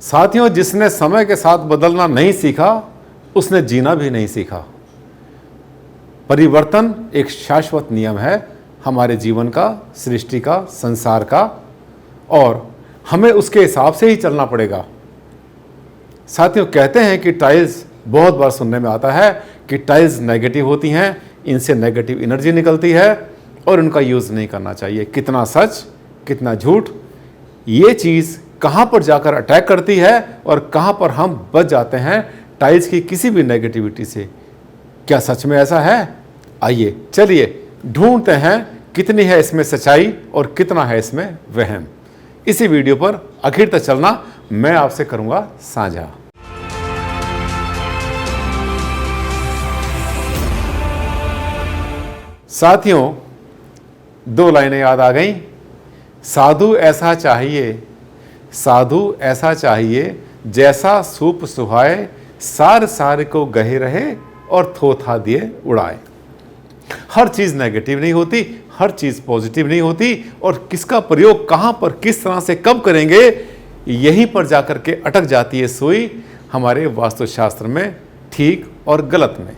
साथियों, जिसने समय के साथ बदलना नहीं सीखा उसने जीना भी नहीं सीखा। परिवर्तन एक शाश्वत नियम है हमारे जीवन का, सृष्टि का, संसार का, और हमें उसके हिसाब से ही चलना पड़ेगा। साथियों, कहते हैं कि टाइल्स, बहुत बार सुनने में आता है कि टाइल्स नेगेटिव होती हैं, इनसे नेगेटिव एनर्जी निकलती है और इनका यूज़ नहीं करना चाहिए। कितना सच, कितना झूठ, ये चीज़ कहाँ पर जाकर अटैक करती है और कहाँ पर हम बच जाते हैं टाइल्स की किसी भी नेगेटिविटी से। क्या सच में ऐसा है? आइए चलिए ढूंढते हैं कितनी है इसमें सच्चाई और कितना है इसमें वहम। इसी वीडियो पर आखिर तक चलना, मैं आपसे करूंगा साझा। साथियों, दो लाइनें याद आ गई। साधु ऐसा चाहिए, साधु ऐसा चाहिए, जैसा सूप सुहाए, सार सार को गहे रहे और थोथा दिए उड़ाए। हर चीज़ नेगेटिव नहीं होती, हर चीज़ पॉजिटिव नहीं होती, और किसका प्रयोग कहाँ पर, किस तरह से, कब करेंगे, यहीं पर जाकर के अटक जाती है सुई हमारे वास्तुशास्त्र में, ठीक और गलत में।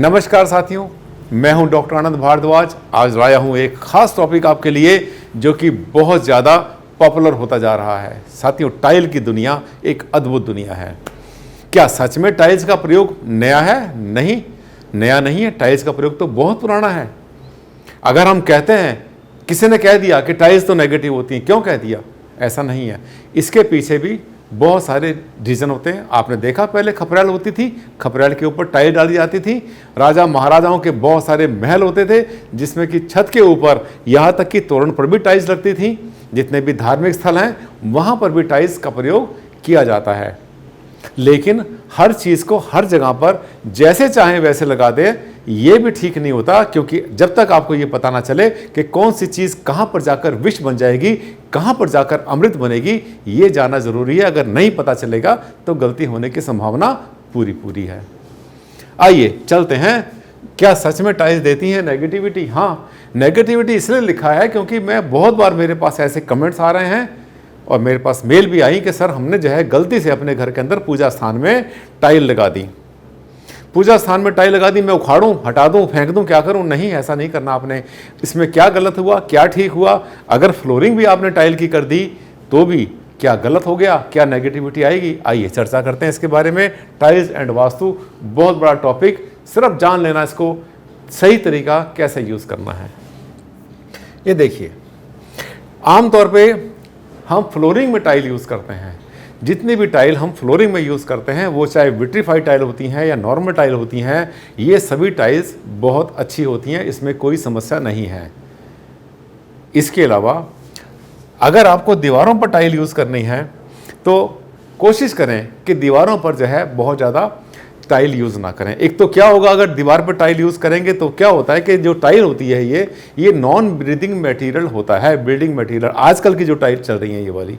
नमस्कार साथियों, मैं हूं डॉक्टर आनंद भारद्वाज। आज लाया हूं एक खास टॉपिक आपके लिए जो कि बहुत ज़्यादा पॉपुलर होता जा रहा है। साथियों, टाइल की दुनिया एक अद्भुत दुनिया है। क्या सच में टाइल्स का प्रयोग नया है? नहीं, नया नहीं है। टाइल्स का प्रयोग तो बहुत पुराना है। अगर हम कहते हैं, किसी ने कह दिया कि टाइल्स तो नेगेटिव होती हैं, क्यों कह दिया? ऐसा नहीं है। इसके पीछे भी बहुत सारे रीज़न होते हैं। आपने देखा, पहले खपरेल होती थी, खपरेल के ऊपर टाइल डाली जाती थी। राजा महाराजाओं के बहुत सारे महल होते थे जिसमें कि छत के ऊपर, यहाँ तक कि तोरण पर भी टाइल्स लगती थी। जितने भी धार्मिक स्थल हैं वहाँ पर भी टाइल्स का प्रयोग किया जाता है। लेकिन हर चीज़ को हर जगह पर जैसे चाहें वैसे लगा दें, ये भी ठीक नहीं होता, क्योंकि जब तक आपको ये पता ना चले कि कौन सी चीज़ कहाँ पर जाकर विष बन जाएगी, कहाँ पर जाकर अमृत बनेगी, ये जानना ज़रूरी है। अगर नहीं पता चलेगा तो गलती होने की संभावना पूरी है। आइए चलते हैं। क्या सच में टाइल्स देती हैं नेगेटिविटी? हाँ, नेगेटिविटी इसलिए लिखा है क्योंकि मैं बहुत बार, मेरे पास ऐसे कमेंट्स आ रहे हैं और मेरे पास मेल भी आई कि सर, हमने जो है गलती से अपने घर के अंदर पूजा स्थान में टाइल लगा दी। पूजा स्थान में टाइल लगा दी, मैं उखाड़ूं, हटा दूं, फेंक दूं, क्या करूं? नहीं, ऐसा नहीं करना आपने। इसमें क्या गलत हुआ, क्या ठीक हुआ? अगर फ्लोरिंग भी आपने टाइल की कर दी तो भी क्या गलत हो गया, क्या नेगेटिविटी आएगी? आइए चर्चा करते हैं इसके बारे में। टाइल्स एंड वास्तु बहुत बड़ा टॉपिक, सिर्फ जान लेना इसको सही तरीका कैसे यूज़ करना है। ये देखिए, आमतौर पे हम फ्लोरिंग में टाइल यूज़ करते हैं। जितनी भी टाइल हम फ्लोरिंग में यूज़ करते हैं, वो चाहे विट्रीफाइड टाइल होती हैं या नॉर्मल टाइल होती हैं, ये सभी टाइल्स बहुत अच्छी होती हैं, इसमें कोई समस्या नहीं है। इसके अलावा अगर आपको दीवारों पर टाइल यूज़ करनी है तो कोशिश करें कि दीवारों पर जो है बहुत ज़्यादा टाइल यूज़ ना करें। एक तो क्या होगा, अगर दीवार पर टाइल यूज़ करेंगे तो क्या होता है कि जो टाइल होती है ये नॉन ब्रीदिंग मटेरियल होता है, बिल्डिंग मटेरियल। आजकल की जो टाइल चल रही हैं ये वाली,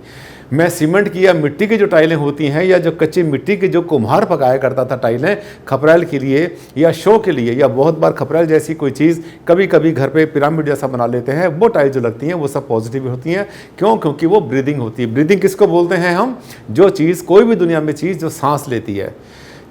मैं सीमेंट की या मिट्टी की जो टाइलें होती हैं, या जो कच्ची मिट्टी की जो कुम्हार पकाया करता था टाइलें खपरेल के लिए या शो के लिए, या बहुत बार खपरेल जैसी कोई चीज़ कभी कभी घर पे पिरामिड जैसा बना लेते हैं, वो टाइल जो लगती हैं वो सब पॉजिटिव होती हैं। क्यों? क्योंकि वो ब्रीदिंग होती है। ब्रीदिंग किसको बोलते हैं हम? जो चीज़, कोई भी दुनिया में चीज़ जो सांस लेती है।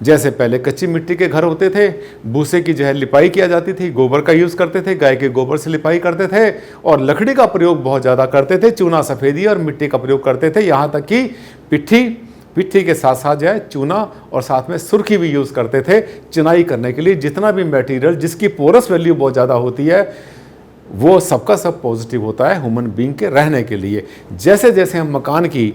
जैसे पहले कच्ची मिट्टी के घर होते थे, भूसे की जो है लिपाई किया जाती थी, गोबर का यूज़ करते थे, गाय के गोबर से लिपाई करते थे, और लकड़ी का प्रयोग बहुत ज़्यादा करते थे, चूना, सफ़ेदी और मिट्टी का प्रयोग करते थे। यहाँ तक कि पिट्ठी के साथ साथ जो है चूना और साथ में सुर्खी भी यूज़ करते थे चिनाई करने के लिए। जितना भी मटेरियल जिसकी पोरस वैल्यू बहुत ज़्यादा होती है, वो सबका सब पॉजिटिव होता है ह्यूमन बींग के रहने के लिए। जैसे जैसे हम मकान की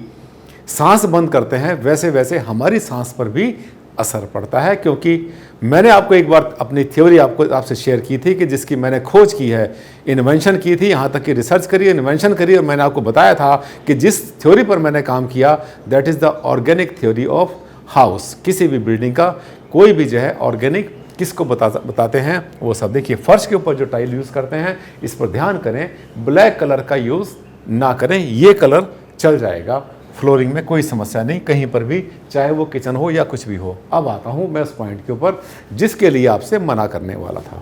सांस बंद करते हैं, वैसे वैसे हमारी सांस पर भी असर पड़ता है। क्योंकि मैंने आपको एक बार अपनी थ्योरी आपसे शेयर की थी कि जिसकी मैंने खोज की है, इन्वेंशन की थी, यहाँ तक कि रिसर्च करी, इन्वेंशन करी, और मैंने आपको बताया था कि जिस थ्योरी पर मैंने काम किया, that is the organic theory of house. किसी भी बिल्डिंग का कोई भी जो है ऑर्गेनिक किसको बताते हैं वो सब। देखिए, फर्श के ऊपर जो टाइल यूज़ करते हैं इस पर ध्यान करें, ब्लैक कलर का यूज़ ना करें, ये कलर चल जाएगा। फ्लोरिंग में कोई समस्या नहीं, कहीं पर भी, चाहे वो किचन हो या कुछ भी हो। अब आता हूँ मैं उस पॉइंट के ऊपर जिसके लिए आपसे मना करने वाला था।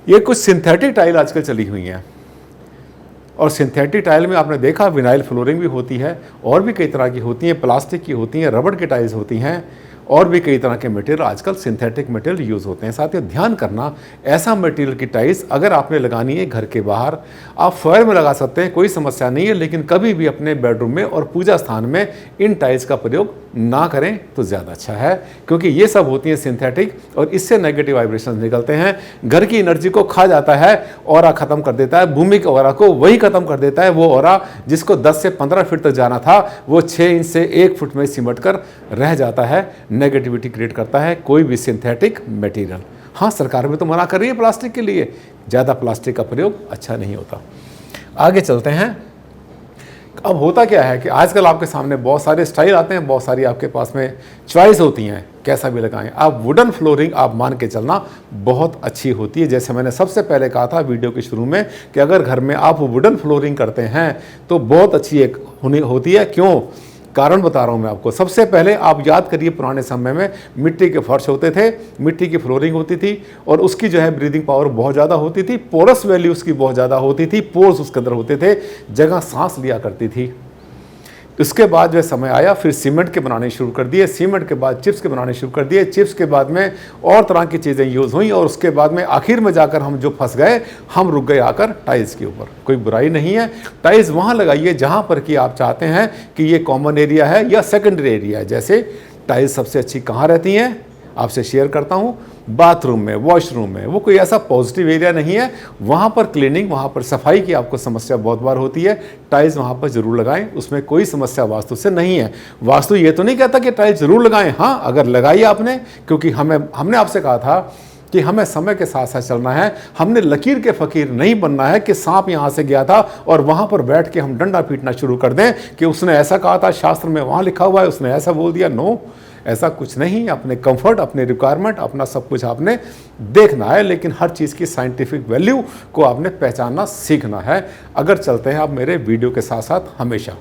ये कुछ सिंथेटिक टाइल आजकल चली हुई हैं। और सिंथेटिक टाइल में आपने देखा विनाइल फ्लोरिंग भी होती है, और भी कई तरह की होती हैं, प्लास्टिक की होती हैं, रबड़ की टाइल्स होती हैं, और भी कई तरह के मटेरियल आजकल सिंथेटिक मटेरियल यूज़ होते हैं। साथियों ध्यान करना, ऐसा मटेरियल की टाइल्स अगर आपने लगानी है घर के बाहर, आप फ्लोर में लगा सकते हैं, कोई समस्या नहीं है, लेकिन कभी भी अपने बेडरूम में और पूजा स्थान में इन टाइल्स का प्रयोग ना करें तो ज़्यादा अच्छा है, क्योंकि ये सब होती हैं सिंथेटिक और इससे नेगेटिव वाइब्रेशन निकलते हैं, घर की एनर्जी को खा जाता है, ऑरा खत्म कर देता है, भूमि के ऑरा को वही खत्म कर देता है। वो ऑरा जिसको 10 से 15 फीट तक जाना था वो 6 इंच से 1 फुट में सिमट कर रह जाता है, नेगेटिविटी क्रिएट करता है कोई भी सिंथेटिक मटेरियल। हाँ, सरकार भी तो मना कर रही है प्लास्टिक के लिए, ज़्यादा प्लास्टिक का प्रयोग अच्छा नहीं होता। आगे चलते हैं। अब होता क्या है कि आजकल आपके सामने बहुत सारे स्टाइल आते हैं, बहुत सारी आपके पास में चॉइस होती हैं, कैसा भी लगाएं आप। वुडन फ्लोरिंग आप मान के चलना बहुत अच्छी होती है। जैसे मैंने सबसे पहले कहा था वीडियो के शुरू में कि अगर घर में आप वुडन फ्लोरिंग करते हैं तो बहुत अच्छी एक होती है। क्यों? कारण बता रहा हूँ मैं आपको। सबसे पहले आप याद करिए, पुराने समय में मिट्टी के फर्श होते थे, मिट्टी की फ्लोरिंग होती थी, और उसकी जो है ब्रीदिंग पावर बहुत ज़्यादा होती थी, पोरस वैल्यू उसकी बहुत ज़्यादा होती थी, पोर्स उसके अंदर होते थे, जगह सांस लिया करती थी। उसके बाद जो समय आया, फिर सीमेंट के बनाने शुरू कर दिए, सीमेंट के बाद चिप्स के बनाने शुरू कर दिए, चिप्स के बाद में और तरह की चीज़ें यूज़ हुई, और उसके बाद में आखिर में जाकर हम जो फंस गए, हम रुक गए आकर टाइल्स के ऊपर। कोई बुराई नहीं है, टाइल्स वहाँ लगाइए जहाँ पर कि आप चाहते हैं कि ये कॉमन एरिया है या सेकेंडरी एरिया है। जैसे टाइल्स सबसे अच्छी कहाँ रहती हैं, आपसे शेयर करता हूँ, बाथरूम में, वॉशरूम में। वो कोई ऐसा पॉजिटिव एरिया नहीं है, वहाँ पर क्लीनिंग, वहाँ पर सफाई की आपको समस्या बहुत बार होती है। टाइल्स वहाँ पर ज़रूर लगाएं, उसमें कोई समस्या वास्तु से नहीं है। वास्तु ये तो नहीं कहता कि टाइल्स ज़रूर लगाएं, हाँ अगर लगाई आपने, क्योंकि हमने आपसे कहा था कि हमें समय के साथ साथ चलना है। हमने लकीर के फ़कीर नहीं बनना है कि सांप यहाँ से गया था और वहाँ पर बैठ के हम डंडा पीटना शुरू कर दें कि उसने ऐसा कहा था, शास्त्र में वहाँ लिखा हुआ है, उसने ऐसा बोल दिया। नो, ऐसा कुछ नहीं। अपने कंफर्ट, अपने रिक्वायरमेंट, अपना सब कुछ आपने देखना है, लेकिन हर चीज़ की साइंटिफिक वैल्यू को आपने पहचानना सीखना है। अगर चलते हैं आप मेरे वीडियो के साथ साथ हमेशा।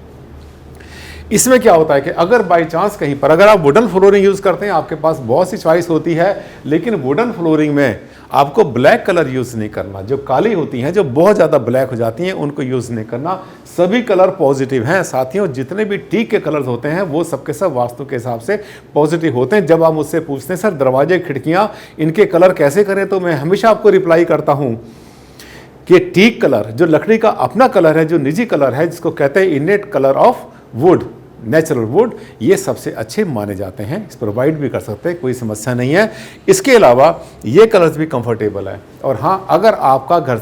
इसमें क्या होता है कि अगर बाई चांस कहीं पर अगर आप वुडन फ्लोरिंग यूज़ करते हैं, आपके पास बहुत सी चॉइस होती है, लेकिन वुडन फ्लोरिंग में आपको ब्लैक कलर यूज़ नहीं करना। जो काली होती हैं, जो बहुत ज़्यादा ब्लैक हो जाती हैं, उनको यूज़ नहीं करना। सभी कलर पॉजिटिव हैं साथियों। जितने भी टीक के कलर्स होते हैं वो सबके सब वास्तु के हिसाब से पॉजिटिव होते हैं। जब आप मुझसे पूछते हैं सर दरवाजे खिड़कियाँ इनके कलर कैसे करें, तो मैं हमेशा आपको रिप्लाई करता हूँ कि टीक कलर जो लकड़ी का अपना कलर है, जो निजी कलर है, जिसको कहते हैं इनेट colour of would, natural would, ये सबसे अच्छे माने जाते हैं। इस प्रोवाइड भी कर सकते हैं, कोई समस्या नहीं है। इसके अलावा ये कलर्स भी कंफर्टेबल है। और हाँ, अगर आपका घर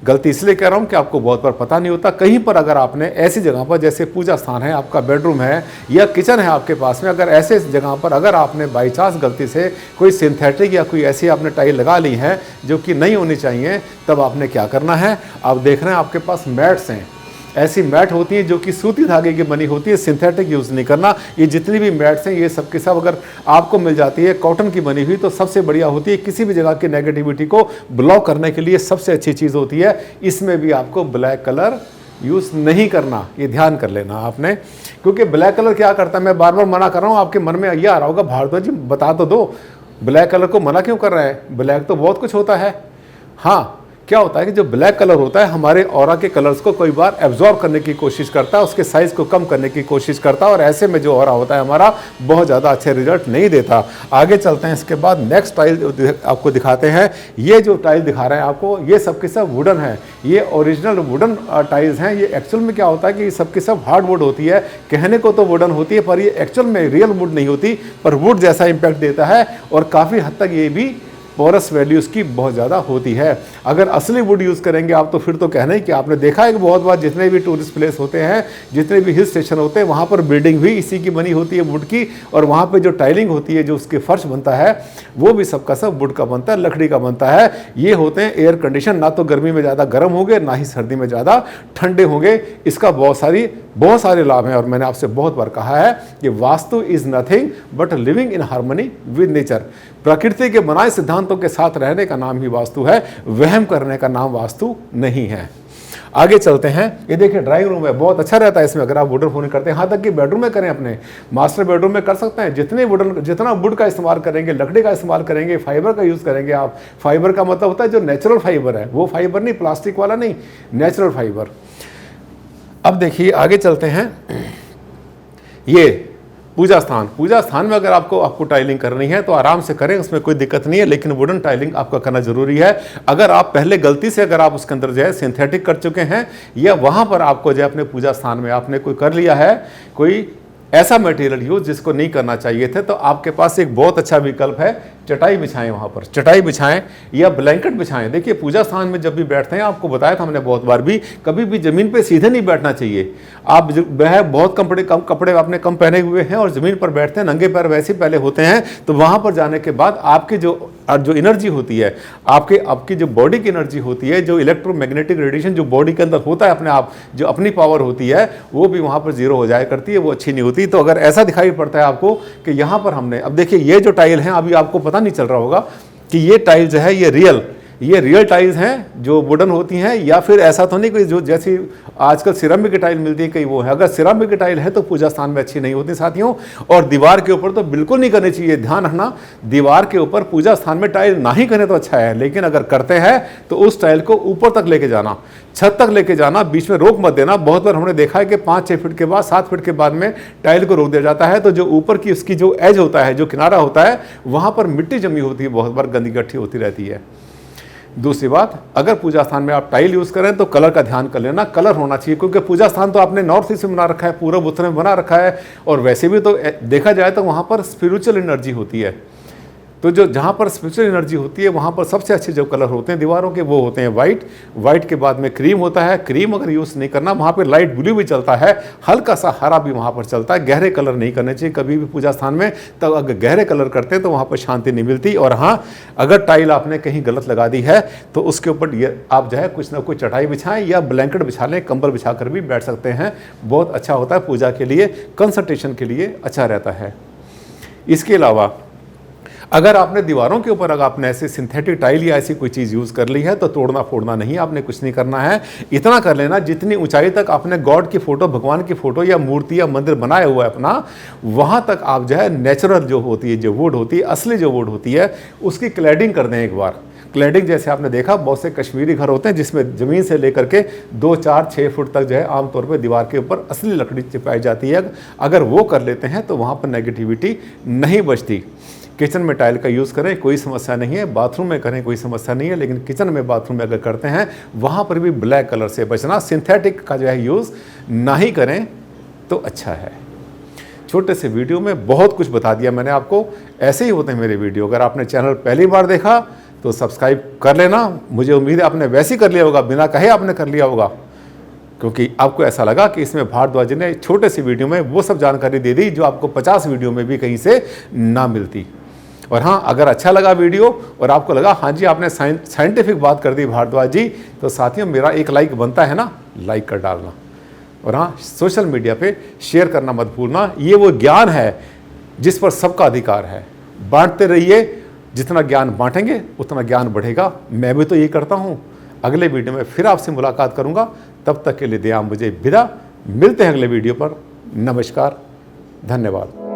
गलती इसलिए कह रहा हूँ कि आपको बहुत बार पता नहीं होता, कहीं पर अगर आपने ऐसी जगह पर, जैसे पूजा स्थान है, आपका बेडरूम है या किचन है आपके पास में, अगर ऐसे जगह पर अगर आपने बाई चांस गलती से कोई सिंथेटिक या कोई ऐसी आपने टाइल लगा ली है जो कि नहीं होनी चाहिए, तब आपने क्या करना है, आप देख रहे हैं आपके पास मैट्स हैं, ऐसी मैट होती है जो कि सूती धागे की बनी होती है, सिंथेटिक यूज़ नहीं करना। ये जितनी भी मैट्स हैं ये सब के सब अगर आपको मिल जाती है कॉटन की बनी हुई तो सबसे बढ़िया होती है। किसी भी जगह की नेगेटिविटी को ब्लॉक करने के लिए सबसे अच्छी चीज़ होती है। इसमें भी आपको ब्लैक कलर यूज़ नहीं करना, ये ध्यान कर लेना आपने, क्योंकि ब्लैक कलर क्या करता है, मैं बार बार मना कर रहा हूँ। आपके मन में ये आ रहा होगा, भारद्वाज जी बता तो दो, ब्लैक कलर को मना क्यों कर रहा है, ब्लैक तो बहुत कुछ होता है। हाँ, क्या होता है कि जो ब्लैक कलर होता है हमारे ऑरा के कलर्स को कई बार एब्जॉर्ब करने की कोशिश करता है, उसके साइज को कम करने की कोशिश करता है, और ऐसे में जो ऑरा होता है हमारा बहुत ज़्यादा अच्छे रिजल्ट नहीं देता। आगे चलते हैं। इसके बाद नेक्स्ट टाइल आपको दिखाते हैं। ये जो टाइल दिखा रहे हैं आपको, ये सब के सब वुडन है, ये ओरिजिनल वुडन टाइल्स हैं। ये एक्चुअल में क्या होता है कि ये सब के सब हार्ड वुड होती है, कहने को तो वुडन होती है पर ये एक्चुअल में रियल वुड नहीं होती, पर वुड जैसा इम्पैक्ट देता है, और काफ़ी हद तक ये भी पोरस वैल्यू उसकी बहुत ज़्यादा होती है। अगर असली वुड यूज़ करेंगे आप तो फिर तो कहना ही कि आपने देखा है कि बहुत बार जितने भी टूरिस्ट प्लेस होते हैं, जितने भी हिल स्टेशन होते हैं, वहाँ पर बिल्डिंग भी इसी की बनी होती है, वुड की, और वहाँ पे जो टाइलिंग होती है, जो उसके फर्श बनता है, वो भी सबका सब वुड का बनता है, लकड़ी का बनता है। ये होते हैं एयर कंडीशन, ना तो गर्मी में ज़्यादा गर्म होंगे, ना ही सर्दी में ज़्यादा ठंडे होंगे। इसका बहुत सारे लाभ हैं, और मैंने आपसे बहुत बार कहा है कि vastu is nothing but living in harmony with nature. प्रकृति के बनाए सिद्धांतों के साथ रहने का नाम ही वास्तु है, वहम करने का नाम वास्तु नहीं है। आगे चलते हैं। ये देखिए ड्राइंग रूम है, बहुत अच्छा रहता है इसमें अगर आप वुडन फ्लोरिंग करते हैं। यहाँ तक कि बेडरूम में करें, अपने मास्टर बेडरूम में कर सकते हैं। जितना वुड का इस्तेमाल करेंगे, लकड़ी का इस्तेमाल करेंगे, फाइबर का यूज़ करेंगे आप। फाइबर का मतलब होता है जो नेचुरल फाइबर है, वो फाइबर नहीं, प्लास्टिक वाला नहीं, नेचुरल फाइबर। अब देखिए आगे चलते हैं। ये पूजा स्थान में अगर आपको टाइलिंग करनी है तो आराम से करें, उसमें कोई दिक्कत नहीं है, लेकिन वुडन टाइलिंग आपका करना जरूरी है। अगर आप पहले गलती से अगर आप उसके अंदर जो है सिंथेटिक कर चुके हैं, या वहां पर आपको जो है अपने पूजा स्थान में आपने कोई कर लिया है कोई ऐसा मटेरियल यूज जिसको नहीं करना चाहिए थे, तो आपके पास एक बहुत अच्छा विकल्प है, चटाई बिछाएं। वहाँ पर चटाई बिछाएं या ब्लैंकेट बिछाएं। देखिए पूजा स्थान में जब भी बैठते हैं, आपको बताया था हमने बहुत बार भी, कभी भी ज़मीन पे सीधे नहीं बैठना चाहिए। आप वह बहुत कपड़े आपने कम पहने हुए हैं और ज़मीन पर बैठते हैं, नंगे पैर वैसे पहले होते हैं, तो वहाँ पर जाने के बाद आपकी जो एनर्जी होती है, आपकी जो बॉडी की एनर्जी होती है, जो इलेक्ट्रोमैग्नेटिक रेडिएशन जो बॉडी के अंदर होता है अपने आप, जो अपनी पावर होती है, वो भी वहाँ पर जीरो हो जाया करती है, वो अच्छी नहीं होती। तो अगर ऐसा दिखाई पड़ता है आपको कि यहाँ पर हमने, अब देखिए ये जो टाइल हैं, अभी आपको पता नहीं चल रहा होगा कि ये टाइल जो है ये रियल टाइल्स हैं जो वुडन होती हैं, या फिर ऐसा तो नहीं कोई जो जैसी आजकल सिरामिक की टाइल मिलती है कई वो है। अगर सिरामिक की टाइल है तो पूजा स्थान में अच्छी नहीं होती साथियों। और दीवार के ऊपर तो बिल्कुल नहीं करनी चाहिए, ध्यान रखना, दीवार के ऊपर पूजा स्थान में टाइल ना ही करें तो अच्छा है, लेकिन अगर करते हैं तो उस टाइल को ऊपर तक लेके जाना, छत तक लेके जाना, बीच में रोक मत देना। बहुत बार हमने देखा है कि 5-6 फीट के बाद, 7 फीट के बाद में टाइल को रोक दिया जाता है, तो जो ऊपर की उसकी जो एज होता है, जो किनारा होता है, वहां पर मिट्टी जमी होती है, बहुत बार गंदी इकट्ठी होती रहती है। दूसरी बात, अगर पूजा स्थान में आप टाइल यूज करें तो कलर का ध्यान कर लेना, कलर होना चाहिए, क्योंकि पूजा स्थान तो आपने नॉर्थ ईस्ट में बना रखा है, पूर्व उत्तर में बना रखा है, और वैसे भी तो देखा जाए तो वहां पर स्पिरिचुअल एनर्जी होती है। तो जो जहाँ पर स्पिरिचुअल एनर्जी होती है वहाँ पर सबसे अच्छे जो कलर होते हैं दीवारों के, वो होते हैं वाइट के बाद में क्रीम होता है। क्रीम अगर यूज़ नहीं करना, वहाँ पर लाइट ब्लू भी चलता है, हल्का सा हरा भी वहाँ पर चलता है। गहरे कलर नहीं करने चाहिए कभी भी पूजा स्थान में, तब अगर गहरे कलर करते हैं तो वहाँ पर शांति नहीं मिलती। और हाँ, अगर टाइल आपने कहीं गलत लगा दी है तो उसके ऊपर आप जो है कुछ ना कुछ चटाई बिछाएं या ब्लैंकेट बिछा लें, कंबल बिछा कर भी बैठ सकते हैं, बहुत अच्छा होता है पूजा के लिए, कंसंट्रेशन के लिए अच्छा रहता है। इसके अलावा अगर आपने दीवारों के ऊपर अगर आपने ऐसे सिंथेटिक टाइल या ऐसी कोई चीज़ यूज़ कर ली है तो तोड़ना फोड़ना नहीं, आपने कुछ नहीं करना है। इतना कर लेना, जितनी ऊंचाई तक आपने गॉड की फ़ोटो, भगवान की फ़ोटो या मूर्ति या मंदिर बनाया हुआ है अपना, वहाँ तक आप जो है नेचुरल जो होती है, जो वुड होती है, असली जो वुड होती है, उसकी क्लैडिंग कर दें एक बार। क्लैडिंग जैसे आपने देखा बहुत से कश्मीरी घर होते हैं जिसमें ज़मीन से लेकर के 2, 4, 6 फुट तक जो है आमतौर पर दीवार के ऊपर असली लकड़ी चिपकाई जाती है। अगर वो कर लेते हैं तो वहाँ पर नेगेटिविटी नहीं बचती। किचन में टाइल का यूज़ करें, कोई समस्या नहीं है, बाथरूम में करें कोई समस्या नहीं है, लेकिन किचन में, बाथरूम में अगर करते हैं वहाँ पर भी ब्लैक कलर से बचना, सिंथेटिक का जो है यूज़ ना ही करें तो अच्छा है। छोटे से वीडियो में बहुत कुछ बता दिया मैंने आपको, ऐसे ही होते हैं मेरे वीडियो। अगर आपने चैनल पहली बार देखा तो सब्सक्राइब कर लेना, मुझे उम्मीद है आपने वैसे ही कर लिया होगा, बिना कहे आपने कर लिया होगा, क्योंकि आपको ऐसा लगा कि इसमें भारद्वाज ने छोटे से वीडियो में वो सब जानकारी दे दी जो आपको 50 वीडियो में भी कहीं से ना मिलती। और हाँ, अगर अच्छा लगा वीडियो और आपको लगा हाँ जी आपने साइंटिफिक बात कर दी भारद्वाज जी, तो साथियों मेरा एक लाइक बनता है ना, लाइक कर डालना। और हाँ, सोशल मीडिया पे शेयर करना मत भूलना। ये वो ज्ञान है जिस पर सबका अधिकार है, बांटते रहिए, जितना ज्ञान बांटेंगे उतना ज्ञान बढ़ेगा। मैं भी तो ये करता हूँ। अगले वीडियो में फिर आपसे मुलाकात करूँगा, तब तक के लिए दिया मुझे विदा। मिलते हैं अगले वीडियो पर। नमस्कार, धन्यवाद।